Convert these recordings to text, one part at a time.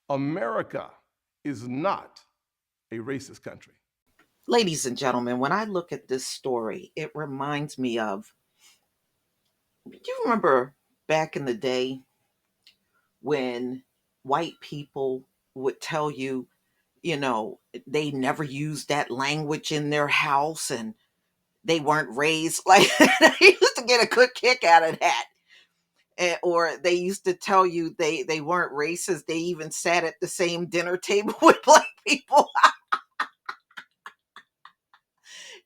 America is not a racist country. Ladies and gentlemen, when I look at this story, it reminds me of, do you remember back in the day when white people would tell you, they never used that language in their house and they weren't raised like I used to get a good kick out of that. Or they used to tell you they weren't racist. They even sat at the same dinner table with black people.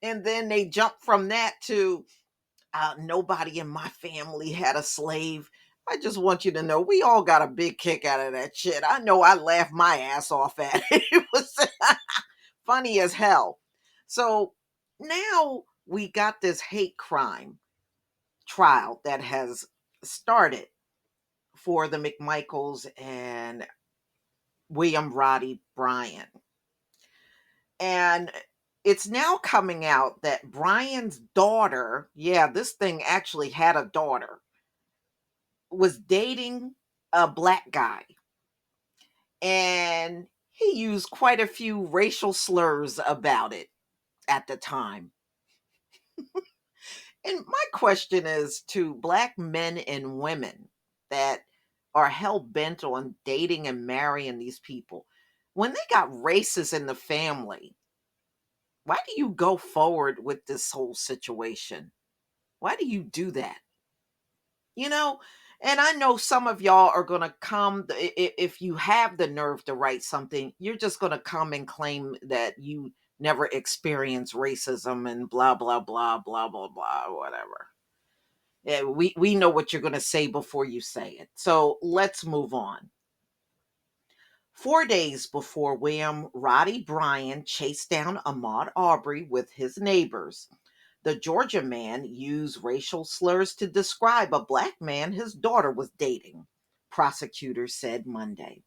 And then they jumped from that to nobody in my family had a slave. I just want you to know we all got a big kick out of that shit. I know I laughed my ass off at it. It was funny as hell. So now we got this hate crime trial that has started for the McMichaels and William Roddy Bryan. And it's now coming out that Bryan's daughter, yeah, this thing actually had a daughter, was dating a black guy. And he used quite a few racial slurs about it at the time. And my question is to black men and women that are hell bent on dating and marrying these people. When they got racists in the family, why do you go forward with this whole situation? Why do you do that? You know, and I know some of y'all are going to come, if you have the nerve to write something, you're just going to come and claim that you never experienced racism and blah, blah, blah, blah, blah, blah, whatever. Yeah, we know what you're going to say before you say it. So let's move on. 4 days before William Roddy Bryan chased down Ahmaud Arbery with his neighbors, the Georgia man used racial slurs to describe a black man his daughter was dating, prosecutors said Monday.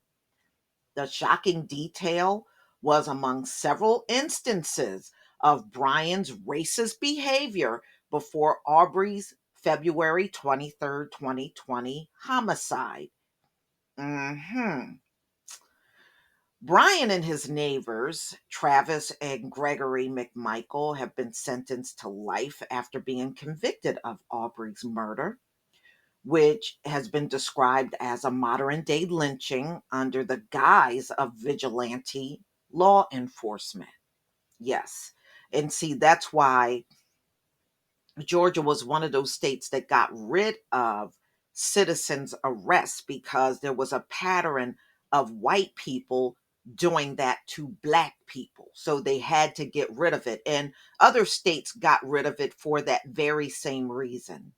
The shocking detail was among several instances of Bryan's racist behavior before Arbery's February 23rd, 2020 homicide. Mhm. Bryan and his neighbors, Travis and Gregory McMichael, have been sentenced to life after being convicted of Aubrey's murder, which has been described as a modern day lynching under the guise of vigilante law enforcement. Yes. And see, that's why Georgia was one of those states that got rid of citizens' arrests because there was a pattern of white people doing that to black people. So they had to get rid of it. And other states got rid of it for that very same reason.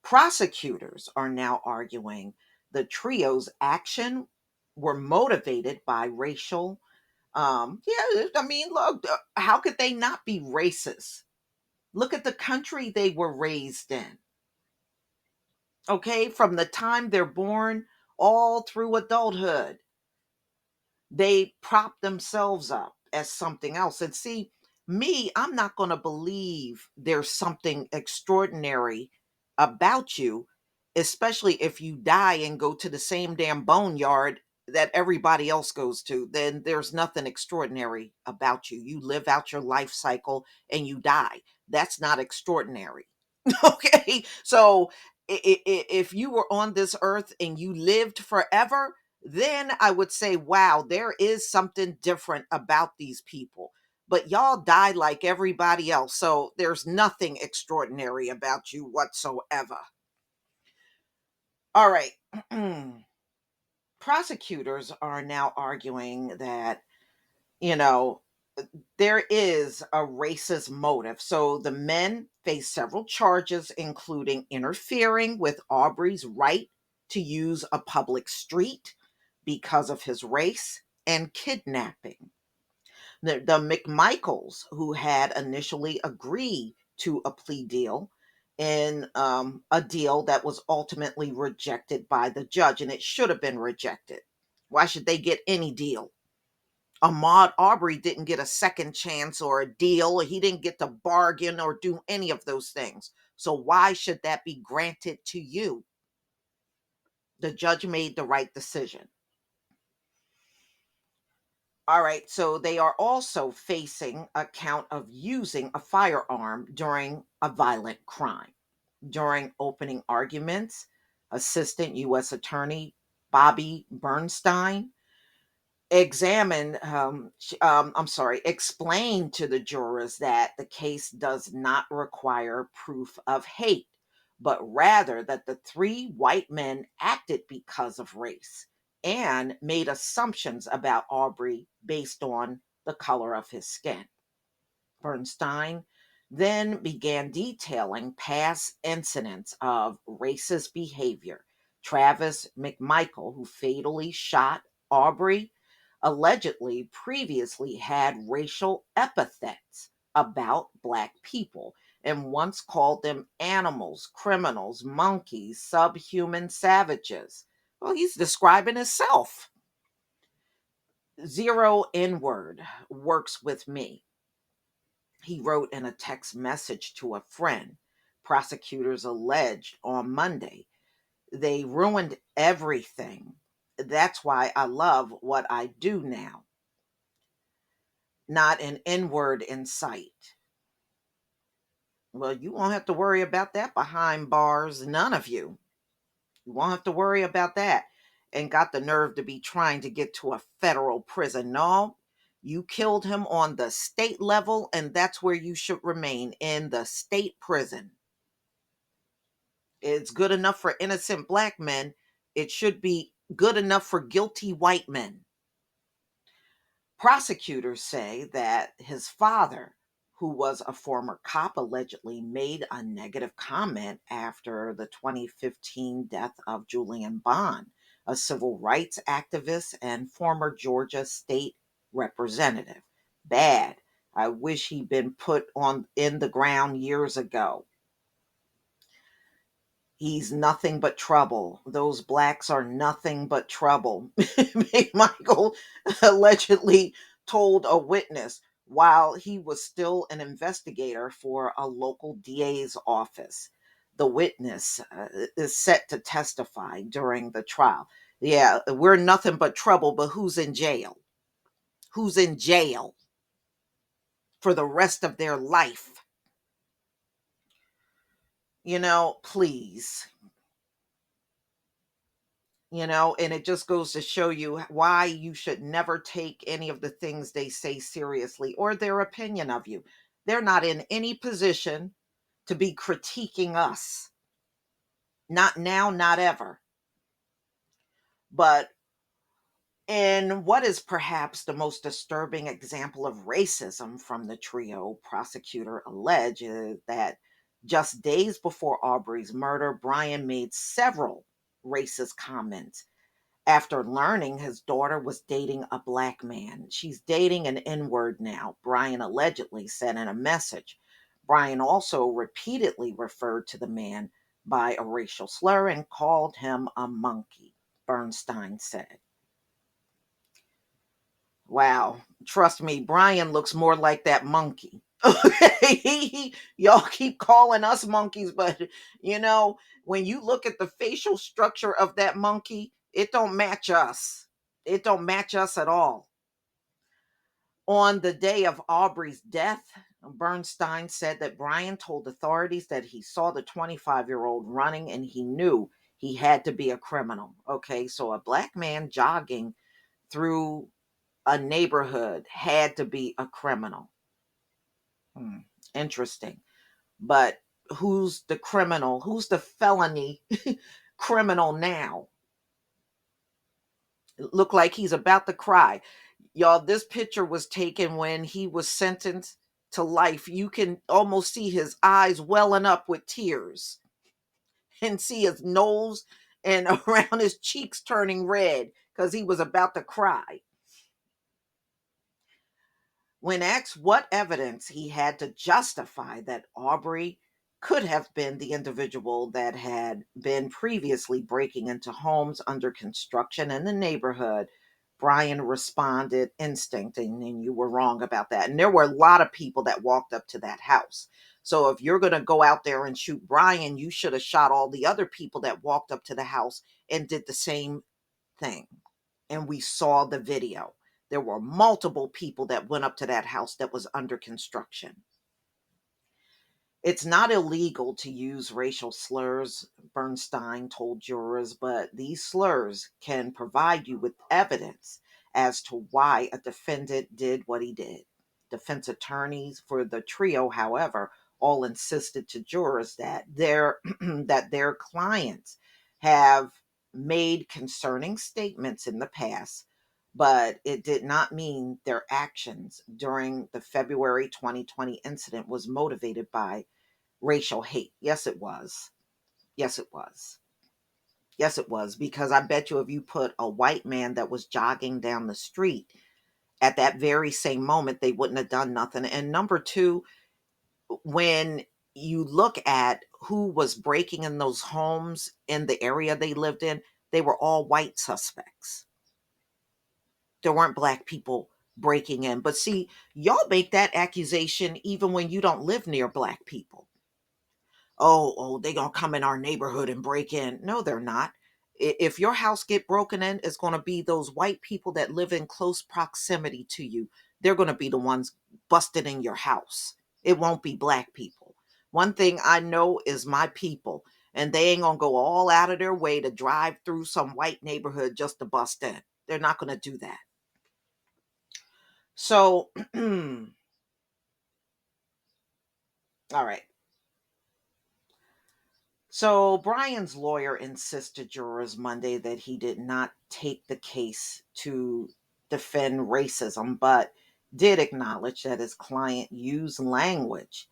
Prosecutors are now arguing the trio's action were motivated by racial. Yeah, I mean, look, how could they not be racist? Look at the country they were raised in. Okay, from the time they're born all through adulthood, they prop themselves up as something else. And see, me, I'm not going to believe there's something extraordinary about you, especially if you die and go to the same damn boneyard that everybody else goes to. Then there's nothing extraordinary about you. You live out your life cycle and you die. That's not extraordinary. Okay, so if you were on this earth and you lived forever, then I would say, wow, there is something different about these people. But y'all die like everybody else, so there's nothing extraordinary about you whatsoever. All right. Prosecutors are now arguing that, you know, there is a racist motive. So the men face several charges, including interfering with Aubrey's right to use a public street because of his race and kidnapping. The McMichaels, who had initially agreed to a plea deal, in a deal that was ultimately rejected by the judge, and it should have been rejected. Why should they get any deal? Ahmaud Arbery didn't get a second chance or a deal. He didn't get to bargain or do any of those things. So why should that be granted to you? The judge made the right decision. All right, so they are also facing a count of using a firearm during a violent crime. During opening arguments, Assistant U.S. Attorney Bobby Bernstein explained to the jurors that the case does not require proof of hate, but rather that the three white men acted because of race and made assumptions about Aubrey based on the color of his skin. Bernstein then began detailing past incidents of racist behavior. Travis McMichael, who fatally shot Aubrey, allegedly previously had racial epithets about Black people and once called them animals, criminals, monkeys, subhuman savages. Well, he's describing himself. Zero N word works with me, he wrote in a text message to a friend. Prosecutors alleged on Monday they ruined everything. That's why I love what I do now. Not an N word in sight. Well, you won't have to worry about that behind bars. None of you. You won't have to worry about that. And got the nerve to be trying to get to a federal prison. No, you killed him on the state level, and that's where you should remain, in the state prison. It's good enough for innocent Black men. It should be good enough for guilty white men. Prosecutors say that his father, who was a former cop, allegedly made a negative comment after the 2015 death of Julian Bond, a civil rights activist and former Georgia state representative. Bad. I wish he'd been put on in the ground years ago. He's nothing but trouble. Those Blacks are nothing but trouble. Michael allegedly told a witness while he was still an investigator for a local DA's office. The witness is set to testify during the trial. Yeah, we're nothing but trouble, but who's in jail? Who's in jail for the rest of their life? Please. And it just goes to show you why you should never take any of the things they say seriously or their opinion of you. They're not in any position to be critiquing us. Not now, not ever. But in what is perhaps the most disturbing example of racism from the trio, prosecutor alleges that just days before Aubrey's murder, Bryan made several racist comments after learning his daughter was dating a Black man. She's dating an N word now, Bryan allegedly said in a message. Bryan also repeatedly referred to the man by a racial slur and called him a monkey, Bernstein said. Wow, trust me, Bryan looks more like that monkey. Okay, y'all keep calling us monkeys, but when you look at the facial structure of that monkey, it don't match us. It don't match us at all. On the day of Aubrey's death, Bernstein said that Bryan told authorities that he saw the 25-year-old running and he knew he had to be a criminal. Okay, so a Black man jogging through a neighborhood had to be a criminal. Interesting. But who's the criminal? Who's the felony criminal now? It looked like he's about to cry. Y'all, this picture was taken when he was sentenced to life. You can almost see his eyes welling up with tears and see his nose and around his cheeks turning red because he was about to cry. When asked what evidence he had to justify that Aubrey could have been the individual that had been previously breaking into homes under construction in the neighborhood, Bryan responded instinct, and you were wrong about that. And there were a lot of people that walked up to that house. So if you're going to go out there and shoot Bryan, you should have shot all the other people that walked up to the house and did the same thing. And we saw the video. There were multiple people that went up to that house that was under construction. It's not illegal to use racial slurs, Bernstein told jurors, but these slurs can provide you with evidence as to why a defendant did what he did. Defense attorneys for the trio, however, all insisted to jurors that their clients have made concerning statements in the past, but it did not mean their actions during the February 2020 incident was motivated by racial hate. Yes, it was. Yes, it was. Yes, it was. Because I bet you if you put a white man that was jogging down the street at that very same moment, they wouldn't have done nothing. And number two, when you look at who was breaking in those homes in the area they lived in, they were all white suspects. There weren't black people breaking in. But see, y'all make that accusation even when you don't live near black people. Oh, they gonna come in our neighborhood and break in. No, they're not. If your house get broken in, it's gonna be those white people that live in close proximity to you. They're gonna be the ones busted in your house. It won't be black people. One thing I know is my people, and they ain't gonna go all out of their way to drive through some white neighborhood just to bust in. They're not gonna do that. So, all right. So Bryan's lawyer insisted jurors Monday that he did not take the case to defend racism, but did acknowledge that his client used language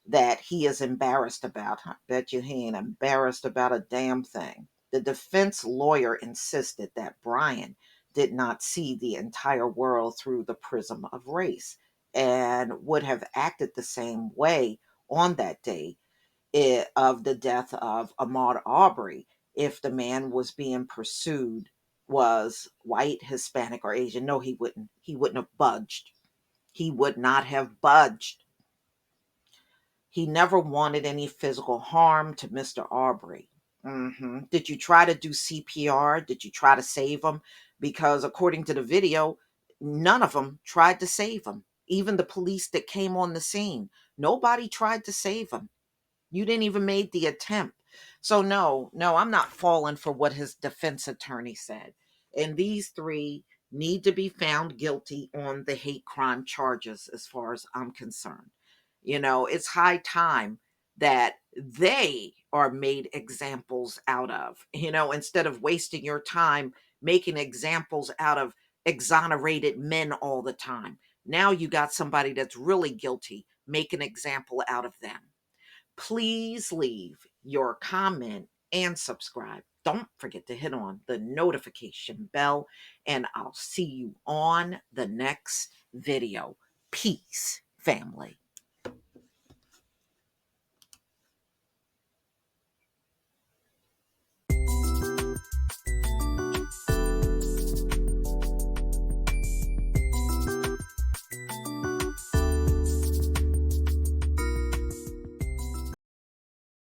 that he is embarrassed about. I bet you he ain't embarrassed about a damn thing. The defense lawyer insisted that Bryan did not see the entire world through the prism of race and would have acted the same way on that day of the death of Ahmaud Arbery if the man was being pursued was white, Hispanic, or Asian. No, he wouldn't. He wouldn't have budged. He would not have budged. He never wanted any physical harm to Mr. Arbery. Did you try to do CPR? Did you try to save him? Because according to the video, none of them tried to save him. Even the police that came on the scene, nobody tried to save him. You didn't even make the attempt. So no, I'm not falling for what his defense attorney said. And these three need to be found guilty on the hate crime charges as far as I'm concerned. It's high time that they are made examples out of, instead of wasting your time making examples out of exonerated men all the time. Now you got somebody that's really guilty, make an example out of them. Please leave your comment and subscribe. Don't forget to hit on the notification bell, and I'll see you on the next video. Peace, family.